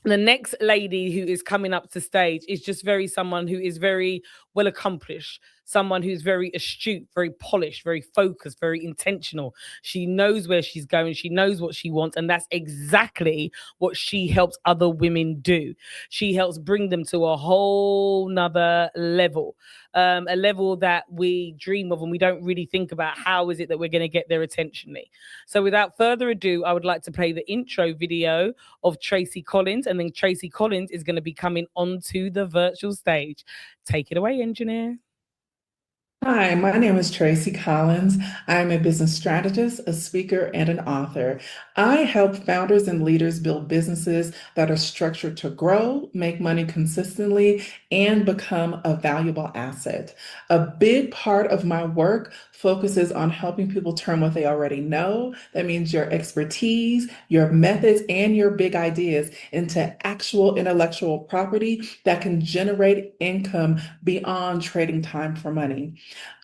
The next lady who is coming up to stage is just someone who is very well accomplished, someone who's very astute, very polished, very focused, very intentional. She knows where she's going, she knows what she wants, and that's exactly what she helps other women do. She helps bring them to a whole nother level, a level that we dream of and we don't really think about how is it that we're going to get their attention. So without further ado, I would like to play the intro video of Tracie Collins, and then Tracie Collins is going to be coming onto the virtual stage. Take it away, engineer. Hi, my name is Tracie Collins. I'm a business strategist, a speaker, and an author. I help founders and leaders build businesses that are structured to grow, make money consistently, and become a valuable asset. A big part of my work focuses on helping people turn what they already know, that means your expertise, your methods, and your big ideas, into actual intellectual property that can generate income beyond trading time for money.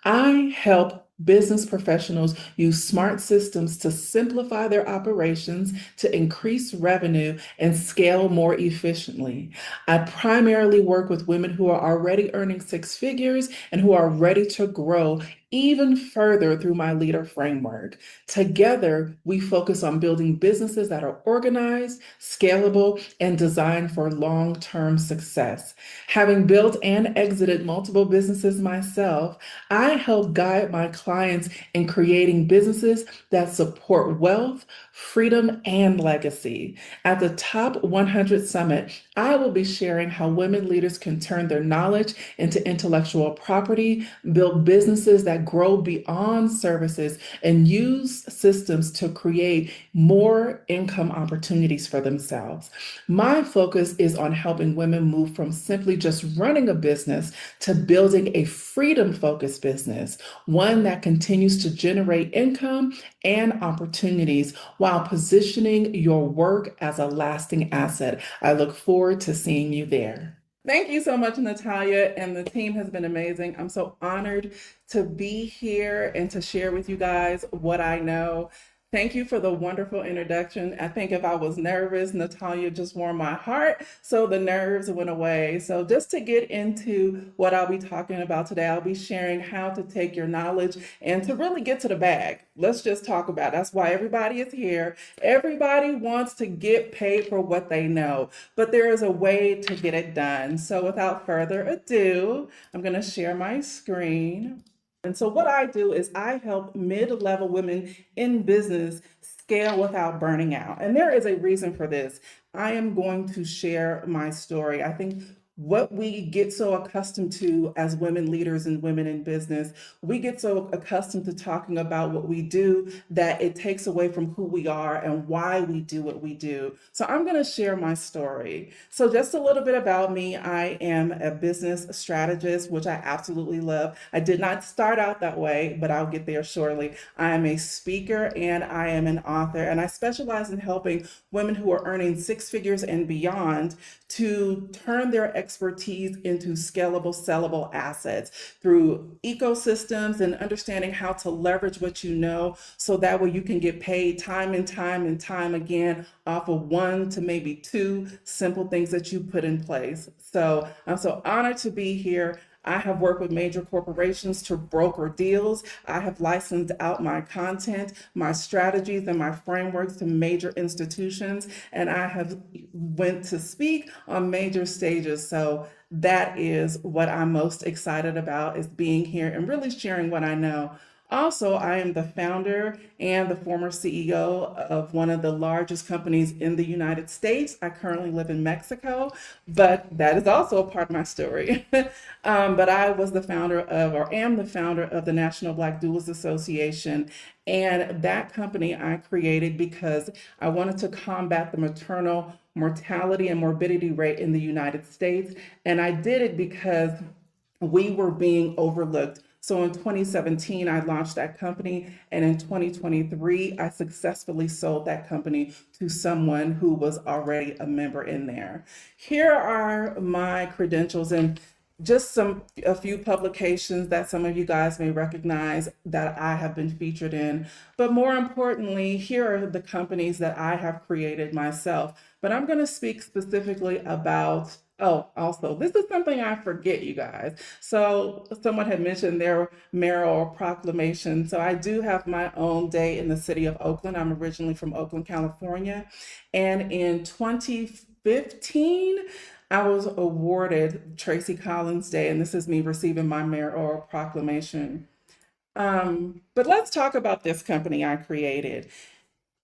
I help business professionals use smart systems to simplify their operations, to increase revenue, and scale more efficiently. I primarily work with women who are already earning six figures and who are ready to grow even further through my leader framework. Together, we focus on building businesses that are organized, scalable, and designed for long-term success. Having built and exited multiple businesses myself, I help guide my clients in creating businesses that support wealth, freedom, and legacy. At the Top 100 Summit, I will be sharing how women leaders can turn their knowledge into intellectual property, build businesses that grow beyond services, and use systems to create more income opportunities for themselves. My focus is on helping women move from simply just running a business to building a freedom-focused business, one that continues to generate income and opportunities while positioning your work as a lasting asset. I look forward to seeing you there. Thank you so much, Natalia, and the team has been amazing. I'm so honored to be here and to share with you guys what I know. Thank you for the wonderful introduction. I think if I was nervous, Natalia just warmed my heart, so the nerves went away. So just to get into what I'll be talking about today, I'll be sharing how to take your knowledge and to really get to the bag. Let's just talk about it. That's why everybody is here. Everybody wants to get paid for what they know, but there is a way to get it done. So without further ado, I'm going to share my screen. And so what I do is I help mid-level women in business scale without burning out. And there is a reason for this. I am going to share my story. I think what we get so accustomed to as women leaders and women in business, we get so accustomed to talking about what we do that it takes away from who we are and why we do what we do. So I'm going to share my story. So just a little bit about me. I am a business strategist, which I absolutely love. I did not start out that way, but I'll get there shortly. I am a speaker and I am an author, and I specialize in helping women who are earning six figures and beyond to turn their expertise into scalable, sellable assets through ecosystems and understanding how to leverage what you know so that way you can get paid time and time and time again off of one to maybe two simple things that you put in place. So I'm so honored to be here. I have worked with major corporations to broker deals. I have licensed out my content, my strategies, and my frameworks to major institutions, and I have went to speak on major stages. So that is what I'm most excited about, is being here and really sharing what I know. Also, I am the founder and the former CEO of one of the largest companies in the United States. I currently live in Mexico, but that is also a part of my story. But I was the founder of, or am the founder of, the National Black Duals Association. And that company I created because I wanted to combat the maternal mortality and morbidity rate in the United States. And I did it because we were being overlooked. So in 2017, I launched that company, and in 2023, I successfully sold that company to someone who was already a member in there. Here are my credentials and just a few publications that some of you guys may recognize that I have been featured in. But more importantly, here are the companies that I have created myself. but I'm going to speak specifically about. Oh, also, this is something I forget, you guys. So, someone had mentioned their mayoral proclamation. So, I do have my own day in the city of Oakland. I'm originally from Oakland, California. And in 2015, I was awarded Tracie Collins Day, and this is me receiving my mayoral proclamation. But let's talk about this company I created.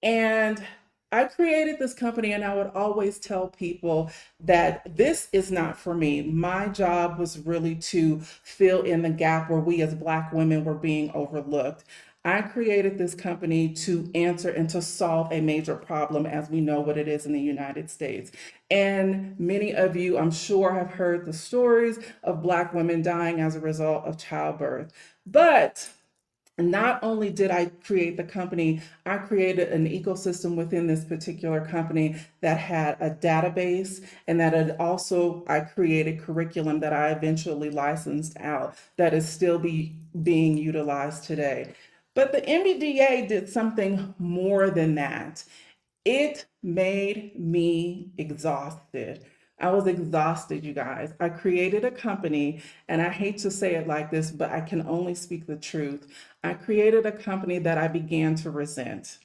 And I created this company, and I would always tell people that this is not for me. My job was really to fill in the gap where we as Black women were being overlooked. I created this company to answer and to solve a major problem as we know what it is in the United States. And many of you, I'm sure, have heard the stories of Black women dying as a result of childbirth. But not only did I create the company, I created an ecosystem within this particular company that had a database, and that had also I created curriculum that I eventually licensed out that is still being utilized today. But the MBDA did something more than that. It made me exhausted. I was exhausted, you guys. I created a company, and I hate to say it like this, but I can only speak the truth. I created a company that I began to resent.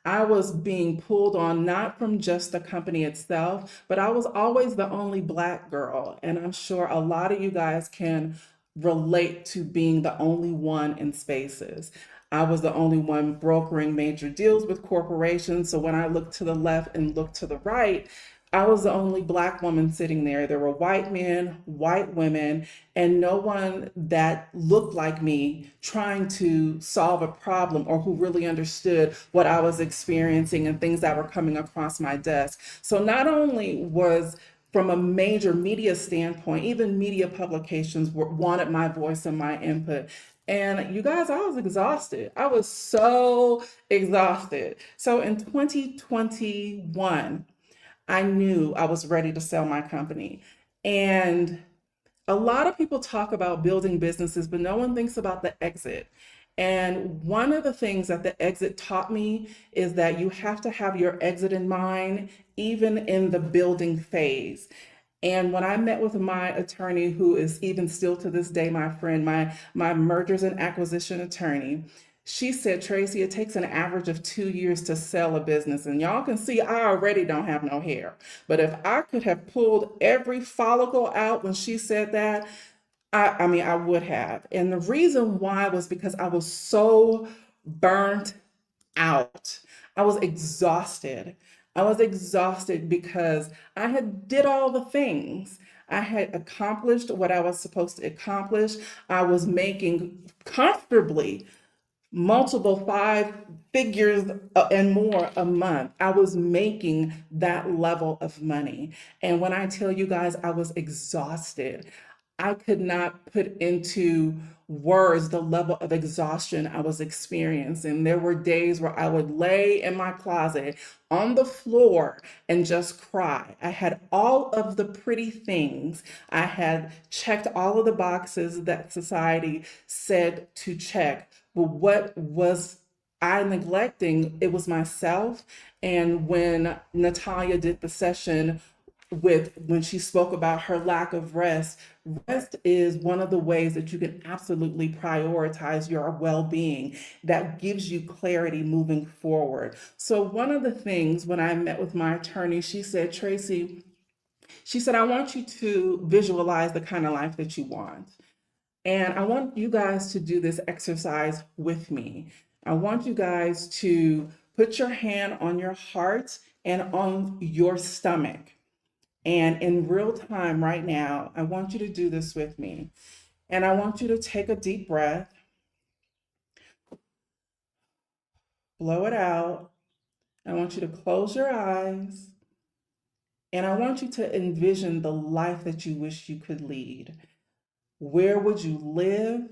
I was being pulled on not from just the company itself, but I was always the only Black girl. And I'm sure a lot of you guys can relate to being the only one in spaces. I was the only one brokering major deals with corporations. So when I looked to the left and looked to the right, I was the only Black woman sitting there. There were white men, white women, and no one that looked like me trying to solve a problem or who really understood what I was experiencing and things that were coming across my desk. So not only was from a major media standpoint, even media publications wanted my voice and my input. And you guys, I was exhausted. I was so exhausted. So in 2021, I knew I was ready to sell my company. And a lot of people talk about building businesses, but no one thinks about the exit. And one of the things that the exit taught me is that you have to have your exit in mind, even in the building phase. And when I met with my attorney, who is even still to this day my friend, my mergers and acquisition attorney, she said, Tracie, it takes an average of 2 years to sell a business. And y'all can see I already don't have no hair. But if I could have pulled every follicle out when she said that, I mean, I would have. And the reason why was because I was so burnt out. I was exhausted. I was exhausted because I had did all the things. I had accomplished what I was supposed to accomplish. I was making comfortably multiple five figures and more a month. I was making that level of money. And when I tell you guys, I was exhausted. I could not put into words the level of exhaustion I was experiencing. There were days where I would lay in my closet on the floor and just cry. I had all of the pretty things. I had checked all of the boxes that society said to check. But what was I neglecting? It was myself. And when Natalia did the session with when she spoke about her lack of rest, rest is one of the ways that you can absolutely prioritize your well-being that gives you clarity moving forward. So one of the things when I met with my attorney, she said, Tracie, she said, I want you to visualize the kind of life that you want. And I want you guys to do this exercise with me. I want you guys to put your hand on your heart and on your stomach. And in real time right now, I want you to do this with me. And I want you to take a deep breath, blow it out. I want you to close your eyes. And I want you to envision the life that you wish you could lead. Where would you live?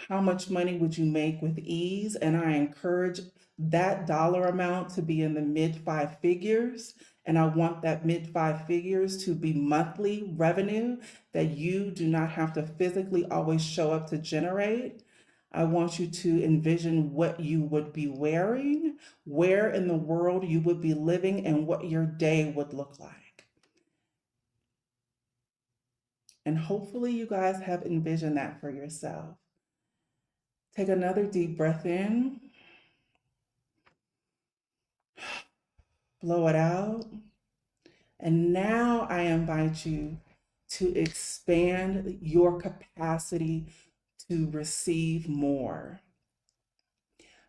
How much money would you make with ease? And I encourage that dollar amount to be in the mid five figures. And I want that mid five figures to be monthly revenue that you do not have to physically always show up to generate. I want you to envision what you would be wearing, where in the world you would be living, and what your day would look like. And hopefully you guys have envisioned that for yourself. Take another deep breath in, blow it out. And now I invite you to expand your capacity to receive more,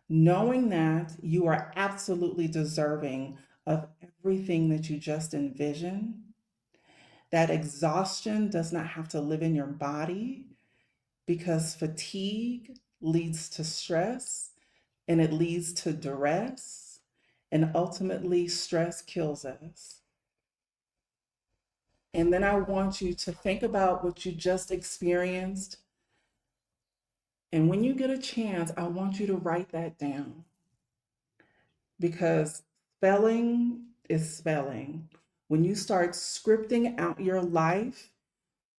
knowing that you are absolutely deserving of everything that you just envisioned. That exhaustion does not have to live in your body because fatigue leads to stress and it leads to duress, and ultimately, stress kills us. And then I want you to think about what you just experienced. And when you get a chance, I want you to write that down because spelling is spelling. When you start scripting out your life,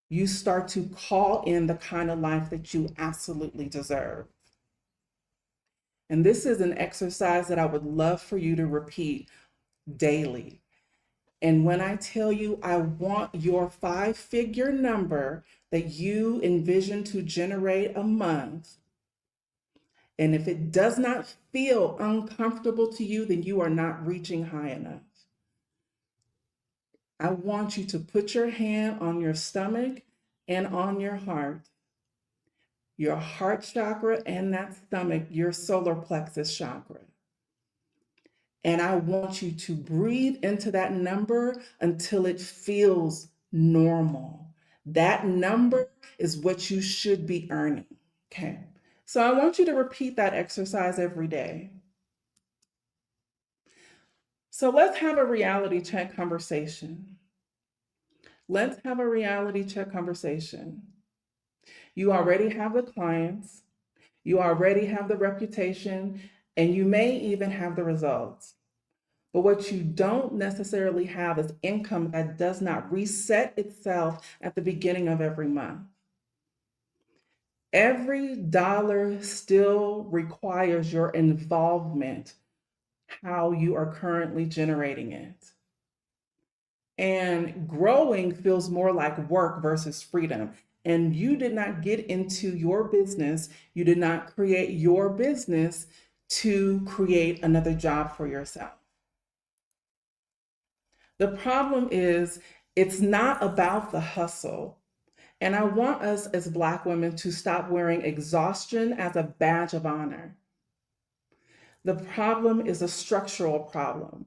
you start to call in the kind of life that you absolutely deserve. And this is an exercise that I would love for you to repeat daily. And when I tell you I want your 5-figure number that you envision to generate a month, and if it does not feel uncomfortable to you, then you are not reaching high enough. I want you to put your hand on your stomach and on your heart chakra, and that stomach, your solar plexus chakra. And I want you to breathe into that number until it feels normal. That number is what you should be earning. Okay. So I want you to repeat that exercise every day. So let's have a reality check conversation. Let's have a reality check conversation. You already have the clients, you already have the reputation, and you may even have the results. But what you don't necessarily have is income that does not reset itself at the beginning of every month. Every dollar still requires your involvement, how you are currently generating it. And growing feels more like work versus freedom. And you did not get into your business, you did not create your business to create another job for yourself. The problem is, it's not about the hustle. And I want us as Black women to stop wearing exhaustion as a badge of honor. The problem is a structural problem.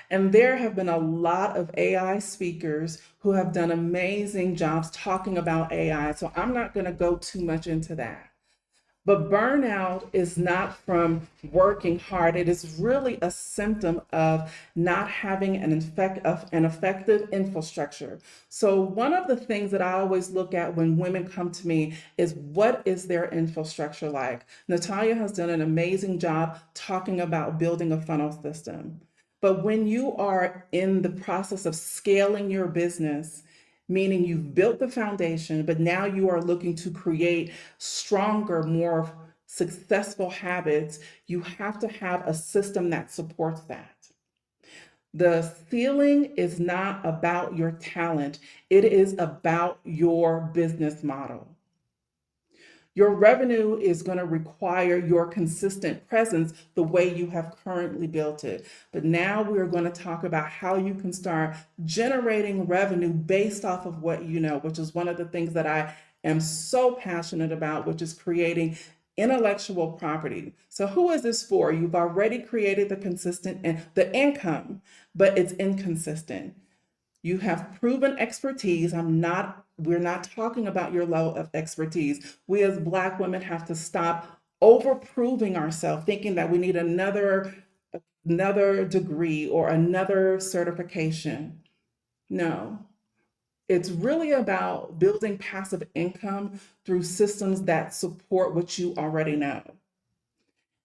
And there have been a lot of AI speakers who have done amazing jobs talking about AI. So I'm not going to go too much into that. But burnout is not from working hard. It is really a symptom of not having an effective infrastructure. So one of the things that I always look at when women come to me is, what is their infrastructure like? Natalia has done an amazing job talking about building a funnel system. But when you are in the process of scaling your business, meaning you've built the foundation, but now you are looking to create stronger, more successful habits, you have to have a system that supports that. The ceiling is not about your talent, it is about your business model. Your revenue is going to require your consistent presence the way you have currently built it. But now we're going to talk about how you can start generating revenue based off of what you know, which is one of the things that I am so passionate about, which is creating intellectual property. So who is this for? You've already created the consistent and the income, but it's inconsistent. You have proven expertise. We're not talking about your level of expertise. We as Black women have to stop over-proving ourselves, thinking that we need another degree or another certification. No, it's really about building passive income through systems that support what you already know.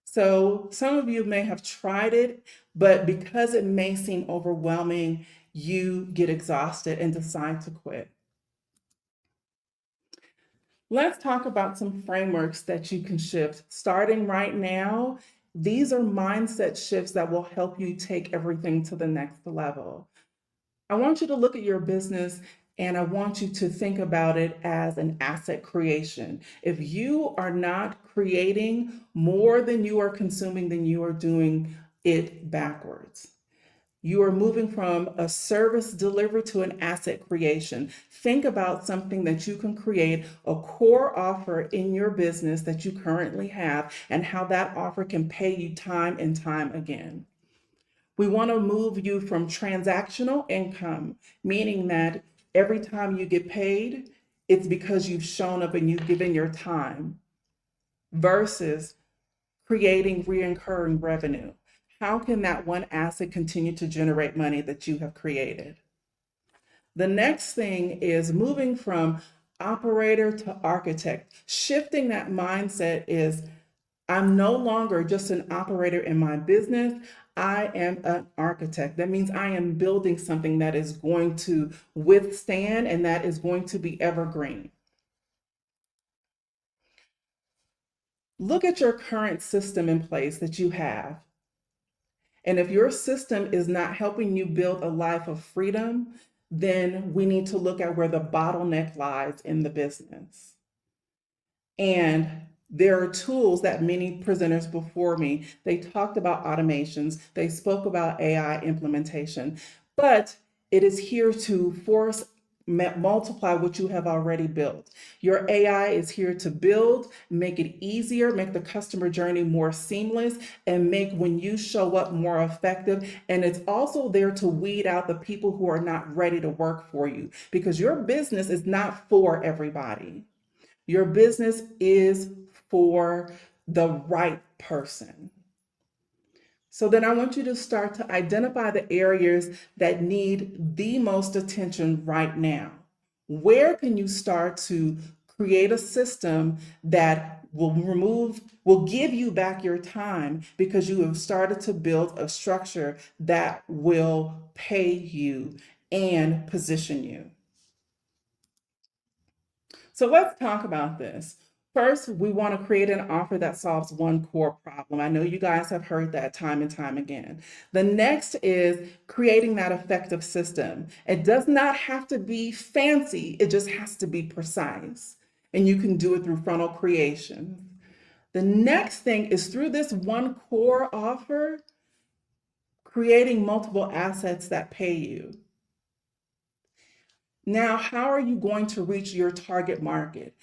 So some of you may have tried it, but because it may seem overwhelming, you get exhausted and decide to quit. Let's talk about some frameworks that you can shift. Starting right now, these are mindset shifts that will help you take everything to the next level. I want you to look at your business and I want you to think about it as an asset creation. If you are not creating more than you are consuming, then you are doing it backwards. You are moving from a service delivery to an asset creation. Think about something that you can create, a core offer in your business that you currently have, and how that offer can pay you time and time again. We want to move you from transactional income, meaning that every time you get paid, it's because you've shown up and you've given your time, versus creating recurring revenue. How can that one asset continue to generate money that you have created? The next thing is moving from operator to architect. Shifting that mindset is, I'm no longer just an operator in my business. I am an architect. That means I am building something that is going to withstand and that is going to be evergreen. Look at your current system in place that you have. And if your system is not helping you build a life of freedom, then we need to look at where the bottleneck lies in the business. And there are tools that many presenters before me, they talked about automations, they spoke about AI implementation, but it is here to force multiply what you have already built. Your AI is here to build, make it easier, make the customer journey more seamless, and make when you show up more effective. And it's also there to weed out the people who are not ready to work for you, because your business is not for everybody. Your business is for the right person. So then I want you to start to identify the areas that need the most attention right now. Where can you start to create a system that will give you back your time, because you have started to build a structure that will pay you and position you? So let's talk about this. First, we want to create an offer that solves one core problem. I know you guys have heard that time and time again. The next is creating that effective system. It does not have to be fancy, it just has to be precise. And you can do it through funnel creation. The next thing is, through this one core offer, creating multiple assets that pay you. Now, how are you going to reach your target market?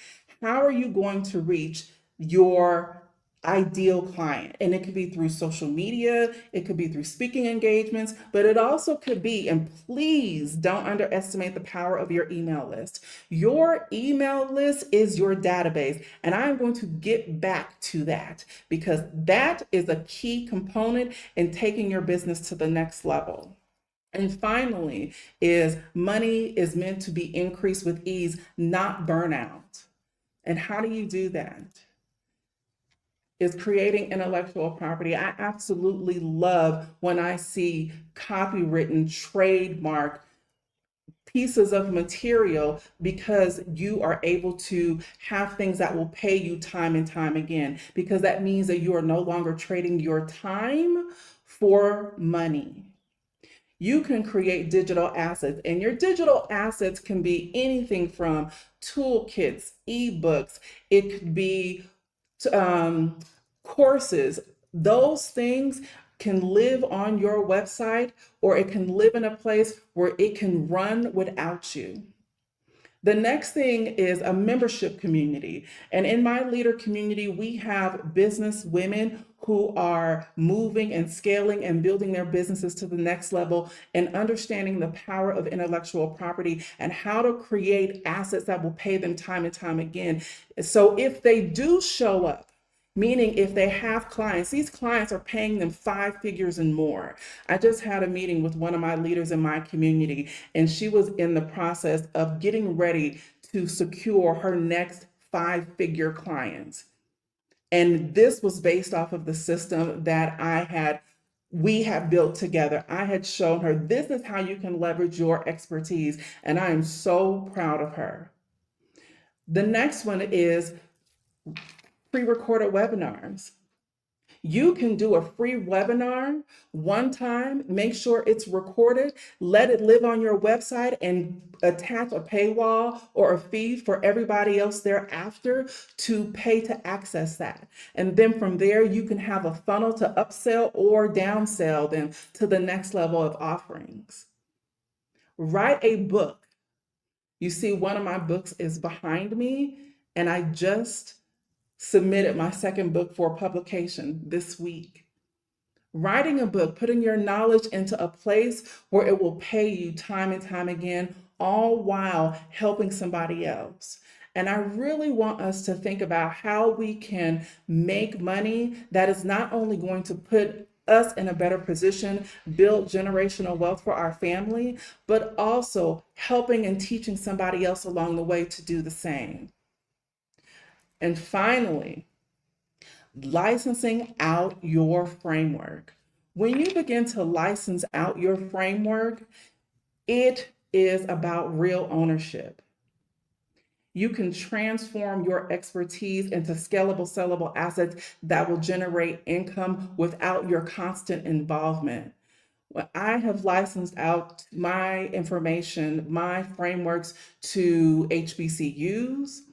How are you going to reach your ideal client? And it could be through social media, it could be through speaking engagements, but it also could be, and please don't underestimate the power of your email list. Your email list is your database, and I'm going to get back to that, because that is a key component in taking your business to the next level. And finally, is money is meant to be increased with ease, not burnout. And how do you do that? Is creating intellectual property. I absolutely love when I see copywritten, trademark pieces of material, because you are able to have things that will pay you time and time again, because that means that you are no longer trading your time for money. You can create digital assets, and your digital assets can be anything from toolkits, ebooks, it could be courses. Those things can live on your website, or it can live in a place where it can run without you. The next thing is a membership community. And in my leader community, we have business women who are moving and scaling and building their businesses to the next level, and understanding the power of intellectual property and how to create assets that will pay them time and time again. So if they do show up, meaning if they have clients, these clients are paying them 5 figures and more. I just had a meeting with one of my leaders in my community, and she was in the process of getting ready to secure her next 5 figure clients. And this was based off of the system that we have built together. I had shown her, this is how you can leverage your expertise. And I am so proud of her. The next one is pre-recorded webinars. You can do a free webinar one time, make sure it's recorded, let it live on your website, and attach a paywall or a fee for everybody else thereafter to pay to access that. And then from there, you can have a funnel to upsell or downsell them to the next level of offerings. Write a book. You see, one of my books is behind me, and I just submitted my second book for publication this week. Writing a book, putting your knowledge into a place where it will pay you time and time again, all while helping somebody else. And I really want us to think about how we can make money that is not only going to put us in a better position, build generational wealth for our family, but also helping and teaching somebody else along the way to do the same. And finally, licensing out your framework. When you begin to license out your framework, it is about real ownership. You can transform your expertise into scalable, sellable assets that will generate income without your constant involvement. Well, I have licensed out my information, my frameworks to HBCUs.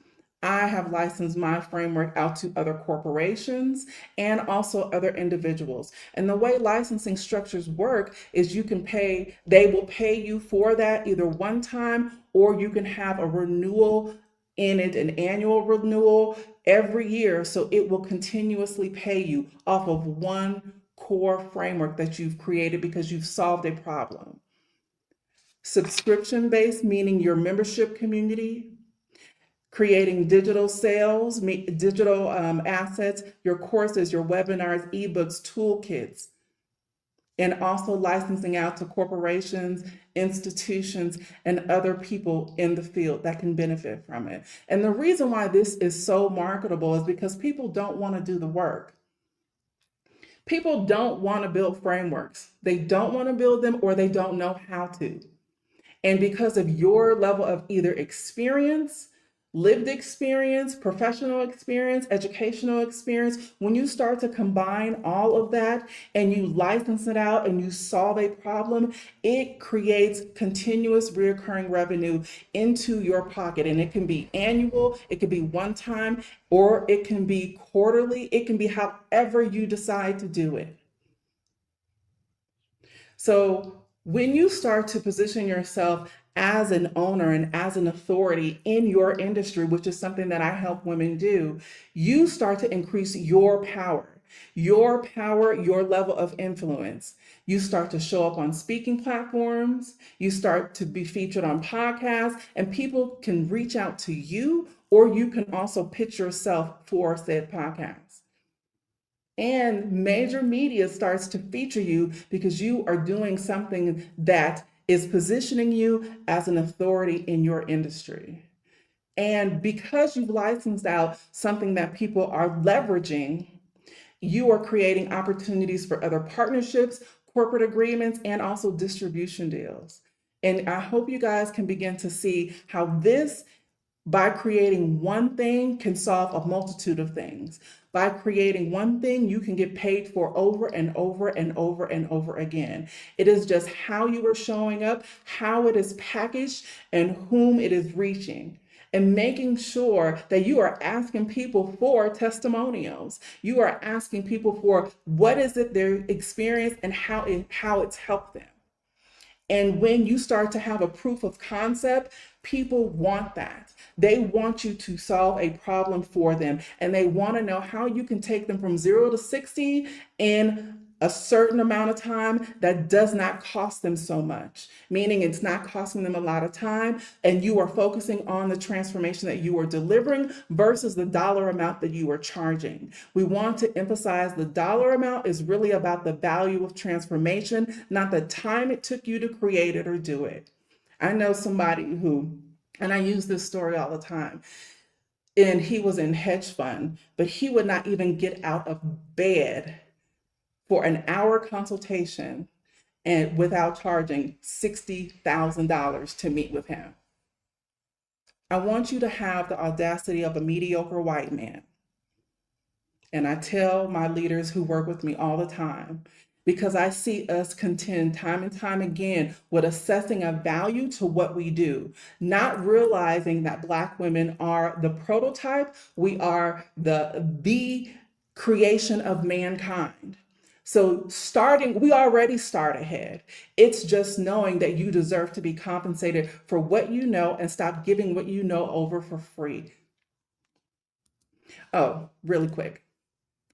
I have licensed my framework out to other corporations and also other individuals. And the way licensing structures work is they will pay you for that either one time, or you can have a renewal in it, an annual renewal every year. So it will continuously pay you off of one core framework that you've created because you've solved a problem. Subscription based, meaning your membership community, creating digital sales, digital assets, your courses, your webinars, ebooks, toolkits, and also licensing out to corporations, institutions, and other people in the field that can benefit from it. And the reason why this is so marketable is because people don't want to do the work. People don't want to build frameworks. They don't want to build them, or they don't know how to. And because of your level of either experience, lived experience, professional experience, educational experience, when you start to combine all of that and you license it out and you solve a problem, it creates continuous recurring revenue into your pocket. And it can be annual, it can be one time, or it can be quarterly. It can be however you decide to do it. So when you start to position yourself as an owner and as an authority in your industry, which is something that I help women do, you start to increase your power, your level of influence. You start to show up on speaking platforms, you start to be featured on podcasts, and people can reach out to you, or you can also pitch yourself for said podcast. And major media starts to feature you because you are doing something that is positioning you as an authority in your industry. And because you've licensed out something that people are leveraging, you are creating opportunities for other partnerships, corporate agreements, and also distribution deals. And I hope you guys can begin to see how this, by creating one thing, can solve a multitude of things. By creating one thing, you can get paid for over and over and over and over again. It is just how you are showing up, how it is packaged, and whom it is reaching. And making sure that you are asking people for testimonials. You are asking people for what is it they're experienced and how it's helped them. And when you start to have a proof of concept, people want that. They want you to solve a problem for them, and they want to know how you can take them from 0 to 60 in a certain amount of time that does not cost them so much, meaning it's not costing them a lot of time, and you are focusing on the transformation that you are delivering versus the dollar amount that you are charging. We want to emphasize the dollar amount is really about the value of transformation, not the time it took you to create it or do it. I know somebody who, and I use this story all the time, and he was in hedge fund, but he would not even get out of bed for an hour consultation and without charging $60,000 to meet with him. I want you to have the audacity of a mediocre white man. And I tell my leaders who work with me all the time, because I see us contend time and time again with assessing a value to what we do, not realizing that Black women are the prototype, we are the creation of mankind. So we already start ahead. It's just knowing that you deserve to be compensated for what you know and stop giving what you know over for free. Oh, really quick.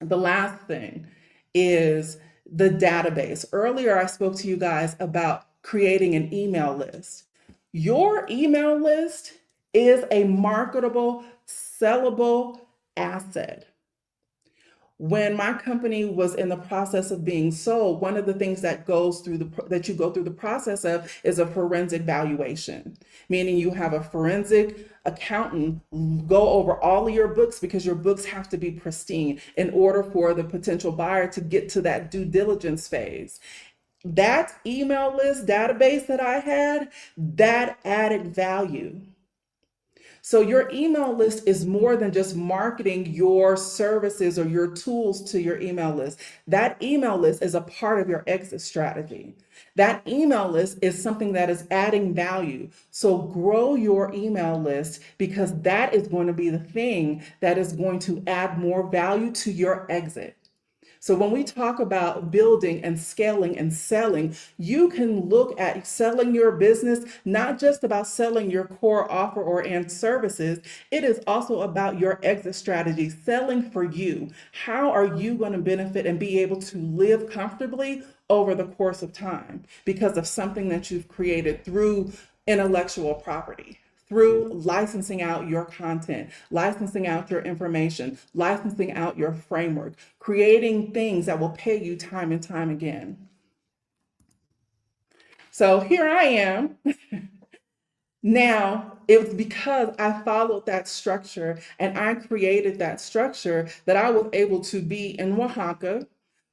The last thing is the database. Earlier, I spoke to you guys about creating an email list. Your email list is a marketable, sellable asset. When my company was in the process of being sold, one of the things that you go through the process of is a forensic valuation, meaning you have a forensic accountant go over all of your books because your books have to be pristine in order for the potential buyer to get to that due diligence phase. That email list database that I had, that added value. So your email list is more than just marketing your services or your tools to your email list. That email list is a part of your exit strategy. That email list is something that is adding value. So grow your email list, because that is going to be the thing that is going to add more value to your exit. So when we talk about building and scaling and selling, you can look at selling your business, not just about selling your core offer or and services. It is also about your exit strategy, selling for you. How are you going to benefit and be able to live comfortably over the course of time because of something that you've created through intellectual property? Through licensing out your content, licensing out your information, licensing out your framework, creating things that will pay you time and time again. So here I am. Now, it was because I followed that structure and I created that structure that I was able to be in Oaxaca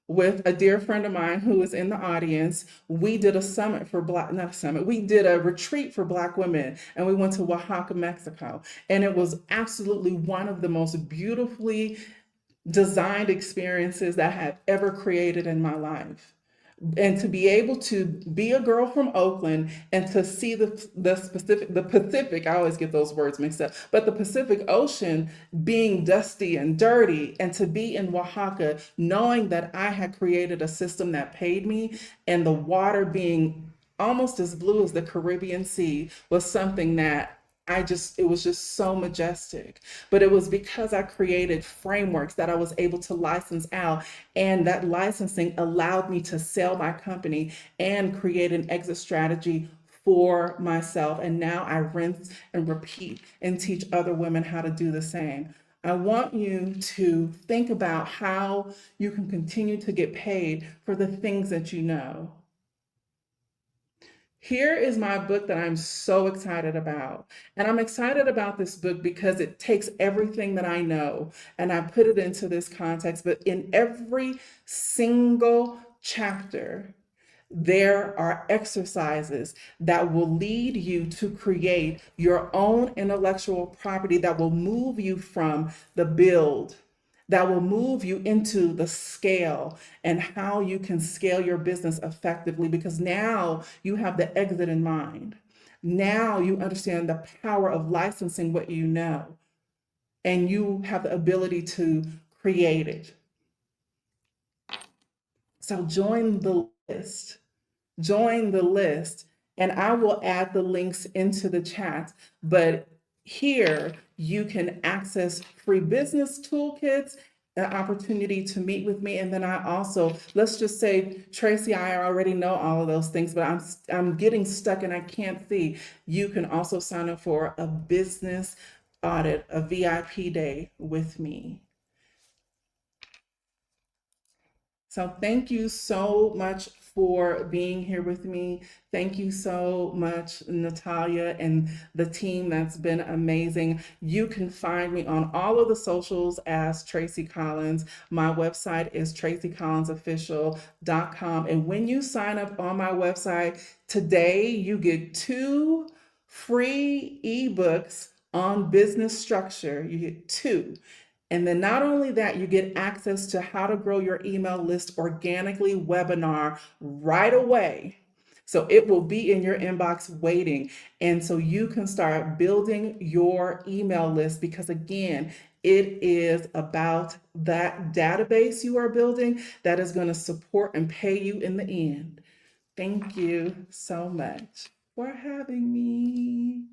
with a dear friend of mine who is in the audience. We did a summit for not a summit, we did a retreat for Black women, and we went to Oaxaca, Mexico. And it was absolutely one of the most beautifully designed experiences that I have ever created in my life. And to be able to be a girl from Oakland and to see the Pacific, I always get those words mixed up, but the Pacific Ocean being dusty and dirty, and to be in Oaxaca knowing that I had created a system that paid me, and the water being almost as blue as the Caribbean Sea was something that it was just so majestic. But it was because I created frameworks that I was able to license out, and that licensing allowed me to sell my company and create an exit strategy for myself. And now I rinse and repeat and teach other women how to do the same. I want you to think about how you can continue to get paid for the things that you know. Here is my book that I'm so excited about. And I'm excited about this book because it takes everything that I know and I put it into this context. But in every single chapter, there are exercises that will lead you to create your own intellectual property that will move you from the build, that will move you into the scale, and how you can scale your business effectively, because now you have the exit in mind. Now you understand the power of licensing what you know, and you have the ability to create it. So join the list. Join the list, and I will add the links into the chat. But here you can access free business toolkits, an opportunity to meet with me. And then I also, let's just say, Tracie, I already know all of those things, but I'm getting stuck and I can't see. You can also sign up for a business audit, a VIP day with me. So thank you so much for being here with me. Thank you so much, Natalia, and the team. That's been amazing. You can find me on all of the socials as Tracie Collins. My website is traciecollinsofficial.com. And when you sign up on my website today, you get 2 free ebooks On business structure, you get 2. And then not only that, you get access to how to grow your email list organically webinar right away. So it will be in your inbox waiting. And so you can start building your email list because, again, it is about that database you are building that is going to support and pay you in the end. Thank you so much for having me.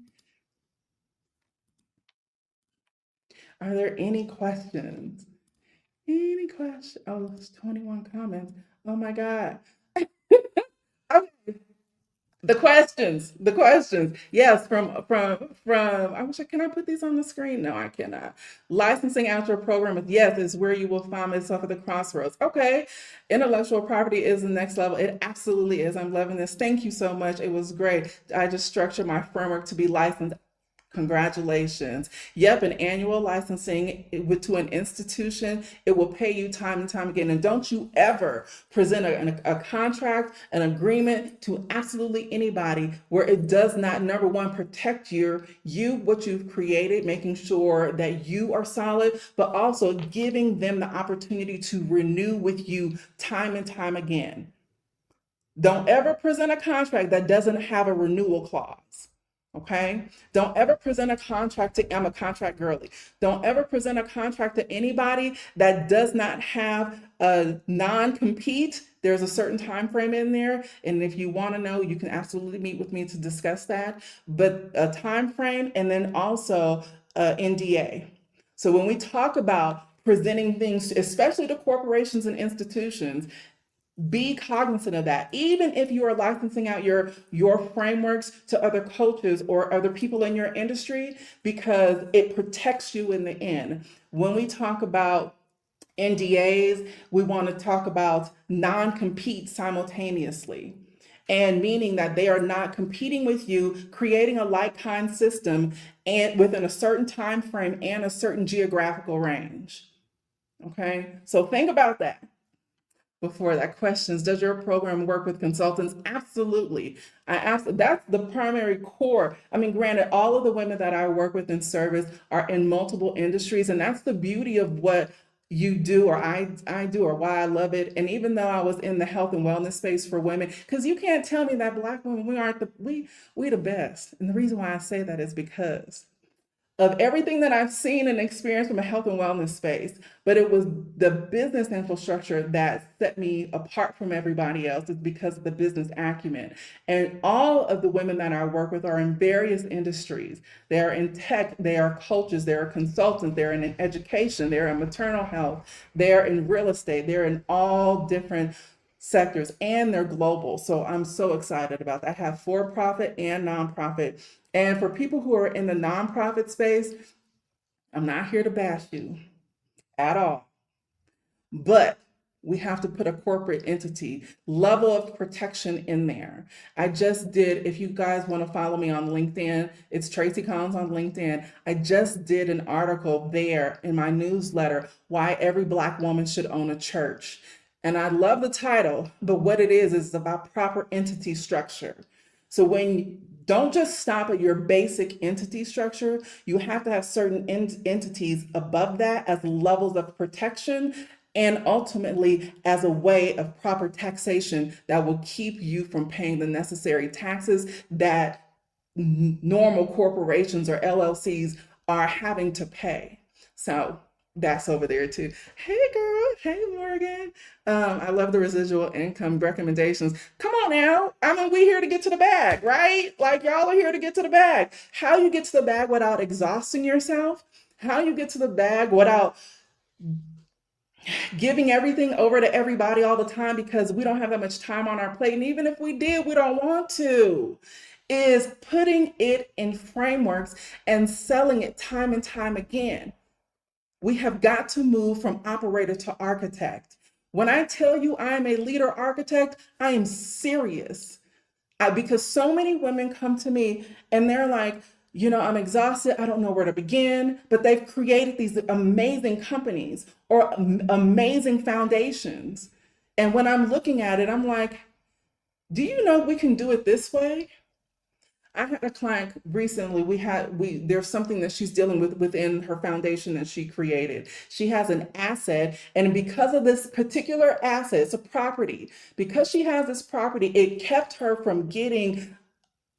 Are there any questions? Any questions? Oh, there's 21 comments. Oh my God. Okay. The questions. Yes, from I wish can I put these on the screen? No, I cannot. Licensing out your program, yes, is where you will find yourself at the crossroads. Okay. Intellectual property is the next level. It absolutely is. I'm loving this. Thank you so much. It was great. I just structured my framework to be licensed. Congratulations. Yep, an annual licensing to an institution, it will pay you time and time again. And don't you ever present a contract, an agreement to absolutely anybody where it does not, number one, protect what you've created, making sure that you are solid, but also giving them the opportunity to renew with you time and time again. Don't ever present a contract that doesn't have a renewal clause. Okay. Don't ever present a contract to, I'm a contract girly. Don't ever present a contract to anybody that does not have a non-compete. There's a certain time frame in there. And if you want to know, you can absolutely meet with me to discuss that. But a time frame and then also NDA. So when we talk about presenting things, especially to corporations and institutions, be cognizant of that. Even if you are licensing out your frameworks to other coaches or other people in your industry, because it protects you in the end. When we talk about NDAs, we want to talk about non-compete simultaneously. And meaning that they are not competing with you, creating a like-kind system and within a certain time frame and a certain geographical range. Okay, so think about that before that. Questions: does your program work with consultants? Absolutely. That's the primary core. I mean, granted, all of the women that I work with in service are in multiple industries, and that's the beauty of what you do, or I do, or why I love it. And even though I was in the health and wellness space for women, because you can't tell me that Black women, we aren't we the best. And the reason why I say that is because of everything that I've seen and experienced from a health and wellness space, but it was the business infrastructure that set me apart from everybody else. Is because of the business acumen. And all of the women that I work with are in various industries. They are in tech, they are coaches, they are consultants, they're in education, they're in maternal health, they're in real estate, they're in all different sectors, and they're global. So I'm so excited about that. I have for-profit and nonprofit. And for people who are in the nonprofit space, I'm not here to bash you at all, but we have to put a corporate entity level of protection in there. I just did, if you guys want to follow me on LinkedIn, it's Tracie Collins on LinkedIn. I just did an article there in my newsletter, Why Every Black Woman Should Own a Church. And I love the title, but what it is about proper entity structure. So don't just stop at your basic entity structure. You have to have certain entities above that as levels of protection, and ultimately as a way of proper taxation that will keep you from paying the necessary taxes that normal corporations or LLCs are having to pay. So that's over there too. Hey girl, hey Morgan. I love the residual income recommendations. Come on now. I mean, we here to get to the bag, right? Like y'all are here to get to the bag. How you get to the bag without exhausting yourself? How you get to the bag without giving everything over to everybody all the time, because we don't have that much time on our plate. And even if we did, we don't want to, is putting it in frameworks and selling it time and time again. We have got to move from operator to architect. When I tell you I'm a leader architect, I am serious. Because so many women come to me and they're like, I'm exhausted. I don't know where to begin. But they've created these amazing companies or amazing foundations. And when I'm looking at it, I'm like, do you know we can do it this way? I had a client recently. There's something that she's dealing with within her foundation that she created. She has an asset, and because of this particular asset, it's a property. Because she has this property, it kept her from getting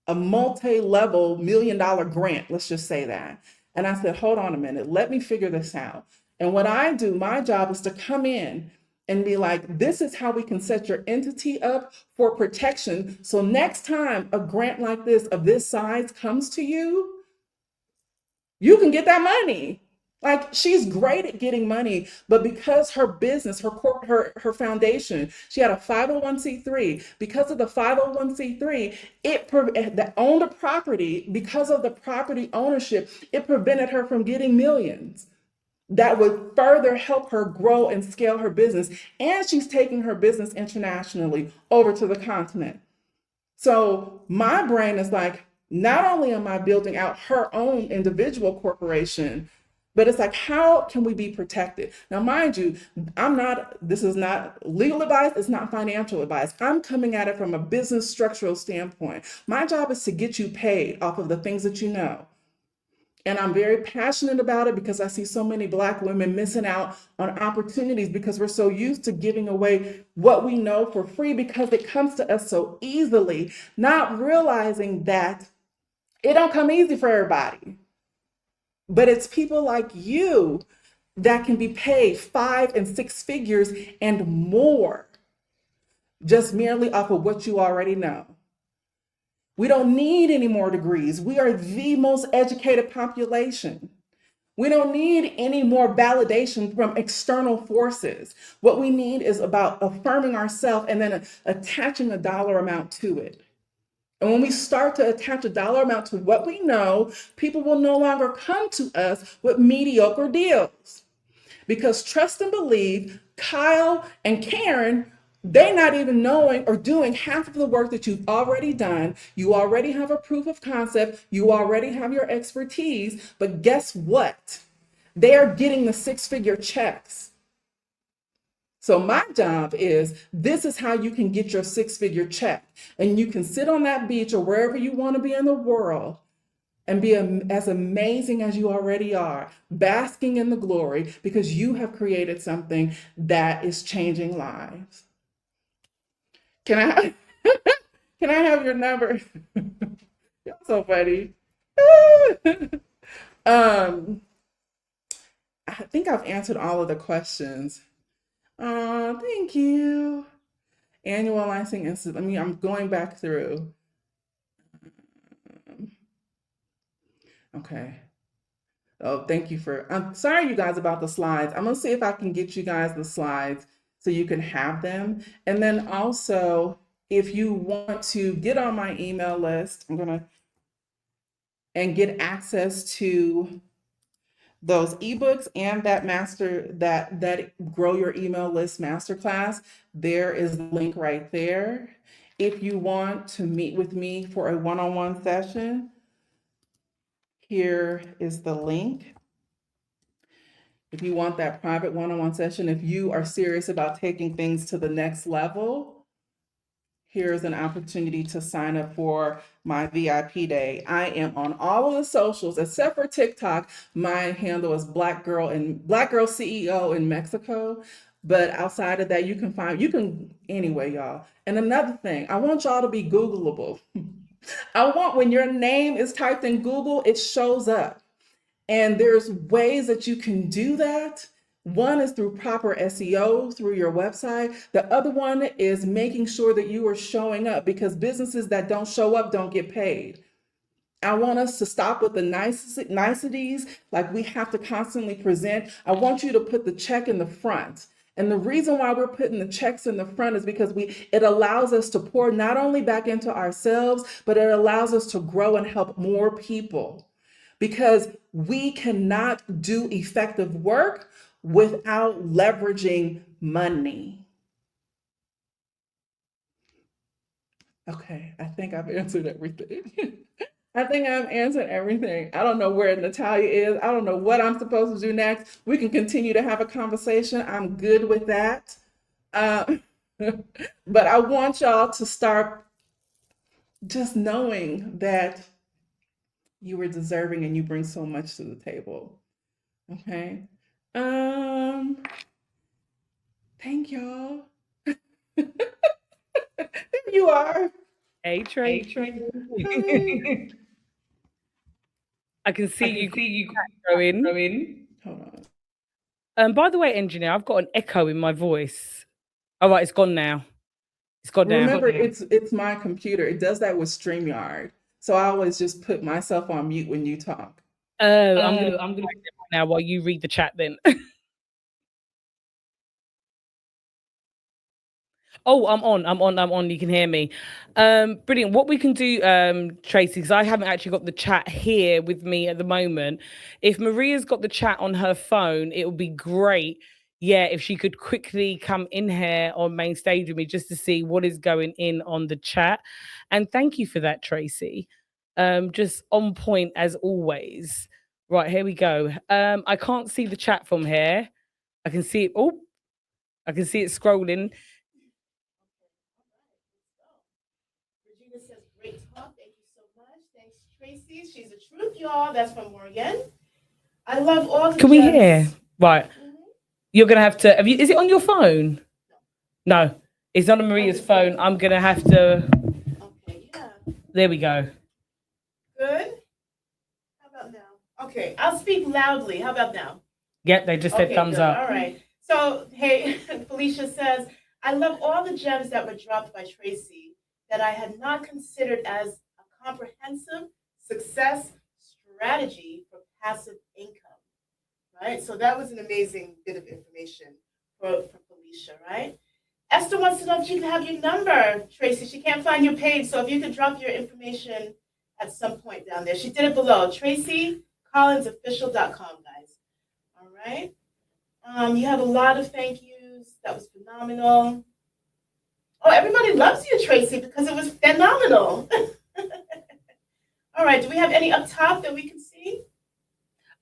a multi-level $1 million grant, let's just say that. And I said, hold on a minute, let me figure this out. And what I do, my job is to come in and be like, this is how we can set your entity up for protection. So next time a grant like this of this size comes to you, you can get that money. Like, she's great at getting money, but because her business, her foundation, she had a 501c3. Because of the 501c3, that owned a property. Because of the property ownership, it prevented her from getting millions that would further help her grow and scale her business. And she's taking her business internationally over to the continent. So my brain is like, not only am I building out her own individual corporation, but it's like, how can we be protected? Now, mind you, this is not legal advice, it's not financial advice. I'm coming at it from a business structural standpoint. My job is to get you paid off of the things that you know. And I'm very passionate about it because I see so many Black women missing out on opportunities because we're so used to giving away what we know for free because it comes to us so easily, not realizing that it don't come easy for everybody. But it's people like you that can be paid 5 and 6 figures and more just merely off of what you already know. We don't need any more degrees. We are the most educated population. We don't need any more validation from external forces. What we need is about affirming ourselves and then attaching a dollar amount to it. And when we start to attach a dollar amount to what we know, people will no longer come to us with mediocre deals. Because trust and believe, Kyle and Karen, they're not even knowing or doing half of the work that you've already done. You already have a proof of concept. You already have your expertise. But guess what? They are getting the 6-figure checks. So my job is, this is how you can get your 6-figure check. And you can sit on that beach or wherever you want to be in the world and be as amazing as you already are, basking in the glory because you have created something that is changing lives. Can I can I have your number? You're so funny. I think I've answered all of the questions. Thank you. Annual licensing instant. I'm going back through. Okay. Oh, thank you I'm sorry, you guys, about the slides. I'm gonna see if I can get you guys the slides so you can have them. And then also, if you want to get on my email list, and get access to those ebooks and that grow your email list masterclass, there is the link right there. If you want to meet with me for a one-on-one session, here is the link. If you want that private one-on-one session, if you are serious about taking things to the next level, here's an opportunity to sign up for my VIP day. I am on all of the socials except for TikTok. My handle is Black Girl CEO in Mexico. But outside of that, anyway, y'all. And another thing, I want y'all to be Googleable. When your name is typed in Google, it shows up. And there's ways that you can do that. One is through proper SEO through your website. The other one is making sure that you are showing up, because businesses that don't show up don't get paid. I want us to stop with the niceties, like we have to constantly present. I want you to put the check in the front. And the reason why we're putting the checks in the front is because it allows us to pour not only back into ourselves, but it allows us to grow and help more people. Because we cannot do effective work without leveraging money. Okay, I think I've answered everything. I think I've answered everything. I don't know where Natalia is. I don't know what I'm supposed to do next. We can continue to have a conversation. I'm good with that. But I want y'all to start just knowing that you were deserving and you bring so much to the table. Okay. Um, thank y'all. There you are. Hey, Hey, Tracy. Tracy. Hi. I can see I you can see you going. going. Hold on. By the way, engineer, I've got an echo in my voice. All right, it's gone now. It's gone now. Remember, it's my computer. It does that with StreamYard. So I always just put myself on mute when you talk. Oh, I'm gonna I'm gonna. now while you read the chat then. Oh, I'm on. You can hear me. Brilliant. What we can do, Tracy, because I haven't actually got the chat here with me at the moment. If Maria's got the chat on her phone, it would be great. Yeah, if she could quickly come in here on main stage with me just to see what is going in on the chat. And thank you for that, Tracy. Just on point as always. Right, here we go. I can't see the chat from here. I can see it. Oh, I can see it scrolling. Regina says, great talk. Thank you so much. Thanks, Tracy. She's a truth, y'all. That's from Morgan. I love all the Can we gems. hear? Right. Mhm. You're gonna have to. Have you? Is it on your phone? No, it's on Maria's phone. I'm gonna have to. Okay, yeah. There we go. Good. How about now? Okay, I'll speak loudly. How about now? Yep, they just said Okay, thumbs good. up. All right. So, hey, Felicia says, I love all the gems that were dropped by Tracy that I had not considered as a comprehensive success strategy for passive income. Right? So that was an amazing bit of information for Felicia, right? Esther wants to know if you can have your number, Tracy. She can't find your page, so if you could drop your information at some point down there. She did it below. TracieCollinsOfficial.com, guys. All right. You have a lot of thank yous. That was phenomenal. Oh, everybody loves you, Tracy, because it was phenomenal. All right. Do we have any up top that we can see?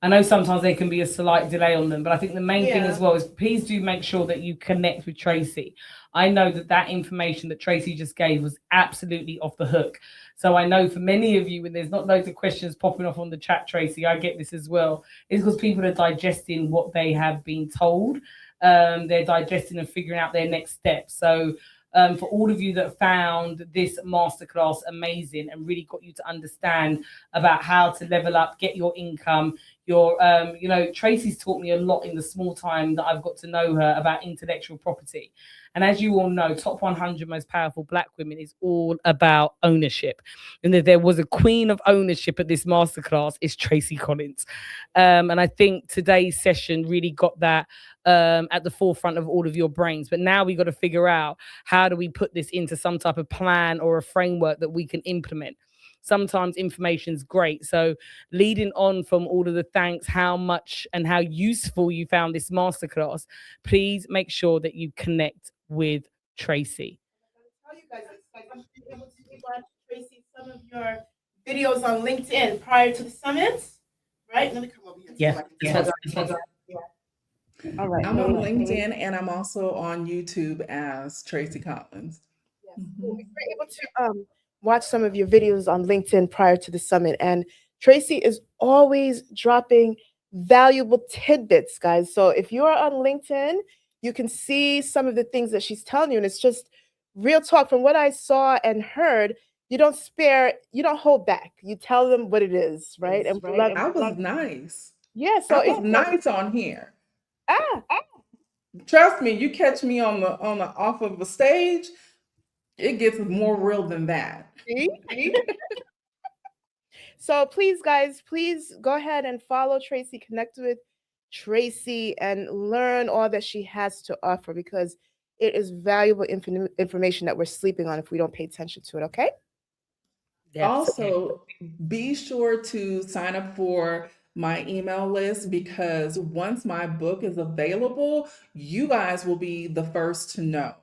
I know sometimes there can be a slight delay on them, but I think the main thing Yeah. as well is please do make sure that you connect with Tracy. I know that that information that Tracy just gave was absolutely off the hook. So I know for many of you, when there's not loads of questions popping off on the chat, Tracy, I get this as well. It's because people are digesting what they have been told. They're digesting and figuring out their next steps. So for all of you that found this masterclass amazing and really got you to understand about how to level up, get your income, your Tracy's taught me a lot in the small time that I've got to know her about intellectual property. And as you all know, top 100 most powerful black women is all about ownership. And that there was a queen of ownership at this masterclass is Tracie Collins. And I think today's session really got that at the forefront of all of your brains. But now we got to figure out how do we put this into some type of plan or a framework that we can implement. Sometimes information's great. So leading on from all of the thanks, how much and how useful you found this masterclass, please make sure that you connect with Tracy. Tell you guys, I'm able to watch, Tracy, some of your videos on LinkedIn prior to the summit, right? Let me come over here. Yeah. All right. I'm on LinkedIn and I'm also on YouTube as Tracie Collins. Yes. Cool. We were able to watch some of your videos on LinkedIn prior to the summit, and Tracy is always dropping valuable tidbits, guys. So if you are on LinkedIn, you can see some of the things that she's telling you, and it's just real talk. From what I saw and heard, you don't spare, you don't hold back. You tell them what it is, right? And we love, I was nice. yeah. So I was nice on here. ah, Trust me, you catch me on the off of a stage, it gets more real than that. see? So please, guys, please go ahead and follow Tracy, connect with Tracy, and learn all that she has to offer, because it is valuable information that we're sleeping on if we don't pay attention to it. Okay. Also, be sure to sign up for my email list, because once my book is available, you guys will be the first to know.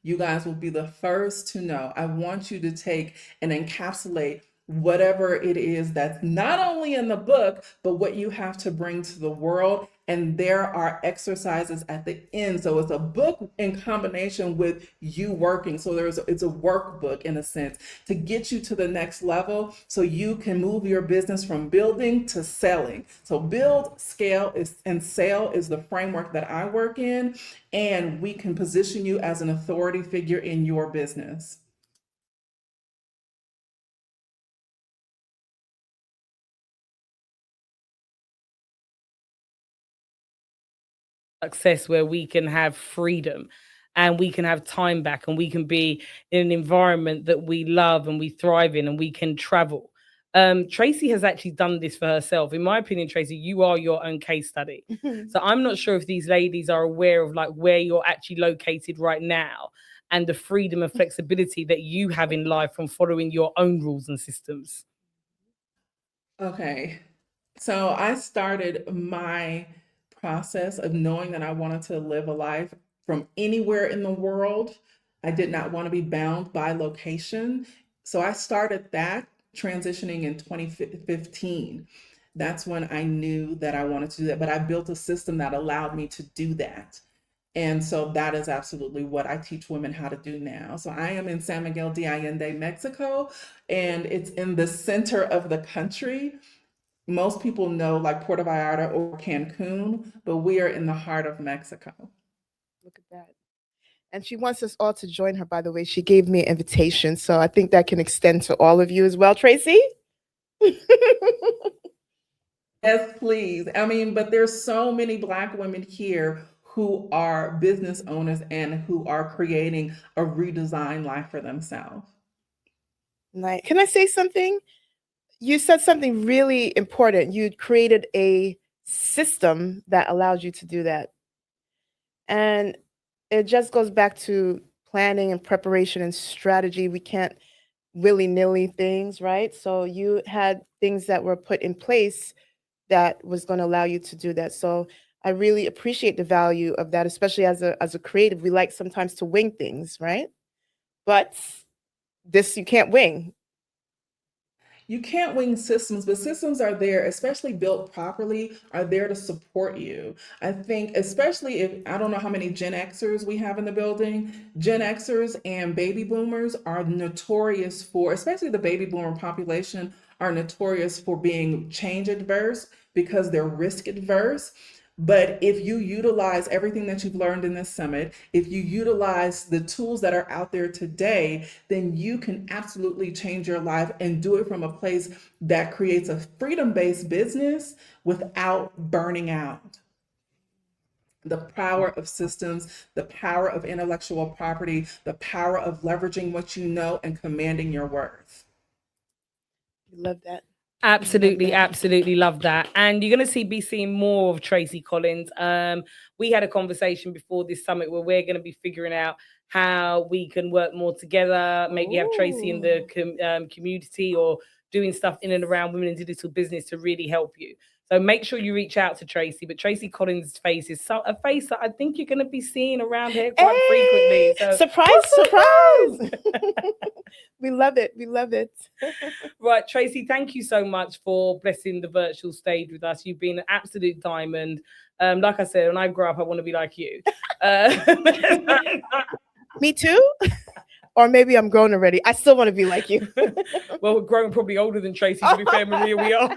You guys will be the first to know. I want you to take and encapsulate whatever it is that's not only in the book, but what you have to bring to the world. And there are exercises at the end. So it's a book in combination with you working. So it's a workbook in a sense to get you to the next level so you can move your business from building to selling. So build, scale and sell is the framework that I work in, and we can position you as an authority figure in your business. Success where we can have freedom and we can have time back and we can be in an environment that we love and we thrive in and we can travel. Tracie has actually done this for herself. In my opinion, Tracie, you are your own case study. So I'm not sure if these ladies are aware of like where you're actually located right now and the freedom and flexibility that you have in life from following your own rules and systems. Okay. So I started my process of knowing that I wanted to live a life from anywhere in the world. I did not want to be bound by location. So I started that transitioning in 2015. That's when I knew that I wanted to do that, but I built a system that allowed me to do that. And so that is absolutely what I teach women how to do now. So I am in San Miguel de Allende, Mexico, and it's in the center of the country. Most people know like Puerto Vallarta or Cancun, but we are in the heart of Mexico. Look at that. And she wants us all to join her, by the way. She gave me an invitation, so I think that can extend to all of you as well, Tracie. Yes, please. I mean, but there's so many Black women here who are business owners and who are creating a redesigned life for themselves. Like, can I say something? You said something really important. You created a system that allows you to do that. And it just goes back to planning and preparation and strategy. We can't willy-nilly things, right? So you had things that were put in place that was going to allow you to do that. So I really appreciate the value of that, especially as a creative. We like sometimes to wing things, right? But this you can't wing. You can't wing systems, but systems are there, especially built properly, are there to support you. I think, especially if, I don't know how many Gen Xers we have in the building, Gen Xers and baby boomers are notorious for, especially the baby boomer population, are notorious for being change adverse because they're risk adverse. But if you utilize everything that you've learned in this summit, if you utilize the tools that are out there today, then you can absolutely change your life and do it from a place that creates a freedom-based business without burning out. The power of systems, the power of intellectual property, the power of leveraging what you know and commanding your worth. Love that. Absolutely, absolutely love that. And you're going to be seeing more of Tracie Collins. We had a conversation before this summit where we're going to be figuring out how we can work more together, maybe have Tracie in the community or doing stuff in and around women in digital business to really help you. So make sure you reach out to Tracie. But Tracie Collins' face is a face that I think you're going to be seeing around here quite frequently. So, surprise! We love it. We love it. Right, Tracie, thank you so much for blessing the virtual stage with us. You've been an absolute diamond. Like I said, when I grow up, I want to be like you. Me too? Or maybe I'm grown already. I still want to be like you. Well, we're grown, probably older than Tracie, to be fair, Maria, we are.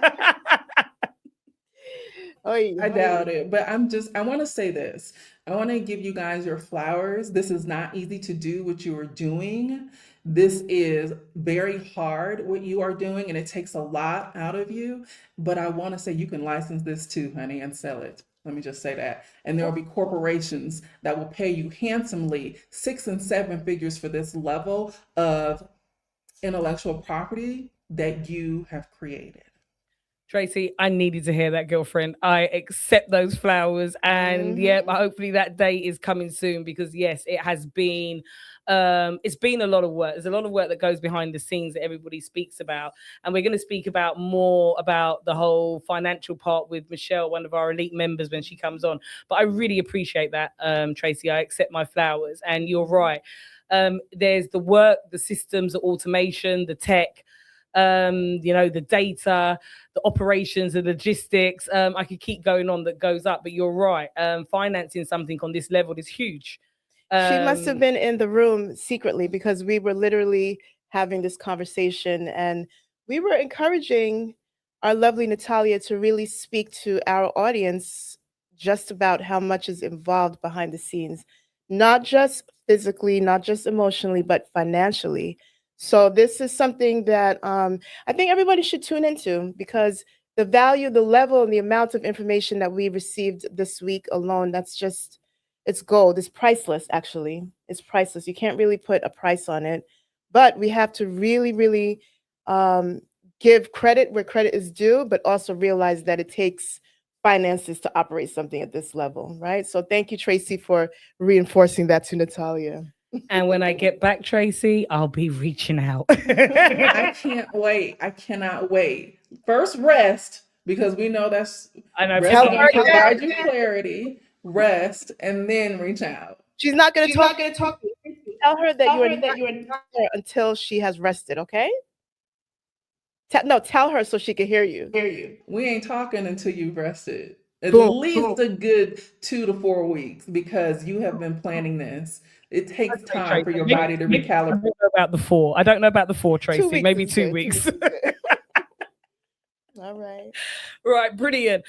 I doubt it, but I want to say this. I want to give you guys your flowers. This is not easy to do what you are doing. This is very hard what you are doing, and it takes a lot out of you. But I want to say you can license this too, honey, and sell it. Let me just say that. And there will be corporations that will pay you handsomely 6 and 7 figures for this level of intellectual property that you have created. Tracie, I needed to hear that, girlfriend. I accept those flowers. And yeah, hopefully that day is coming soon, because yes, it has been, it's been a lot of work. There's a lot of work that goes behind the scenes that everybody speaks about. And we're going to speak about more about the whole financial part with Michelle, one of our elite members, when she comes on. But I really appreciate that, Tracie. I accept my flowers. And you're right. There's the work, the systems, the automation, the tech. the data, the operations, the logistics. I could keep going on, that goes up, but you're right. Financing something on this level is huge. She must have been in the room secretly, because we were literally having this conversation and we were encouraging our lovely Natalia to really speak to our audience just about how much is involved behind the scenes, not just physically, not just emotionally, but financially. So this is something that I think everybody should tune into, because the value, the level, and the amount of information that we received this week alone, it's gold. It's priceless, actually. It's priceless. You can't really put a price on it, but we have to really, really give credit where credit is due, but also realize that it takes finances to operate something at this level, right? So thank you, Tracie, for reinforcing that to Natalia. And when I get back, Tracie, I'll be reaching out. I can't wait. I cannot wait. First, rest, because we know that's I know. rest Tell will her provide you clarity. Rest, and then reach out. She's not going to talk. Tell her that you are not there until she has rested, okay? Tell her so she can hear you. We ain't talking until you've rested. At Boom. least a good 2 to 4 weeks, because you have been planning this. It takes time for your body to recalibrate. I don't know about the 4. I don't know about the 4, Tracie. 2 weeks Maybe is 2 good. weeks. 2 weeks is good. All right. Right, brilliant.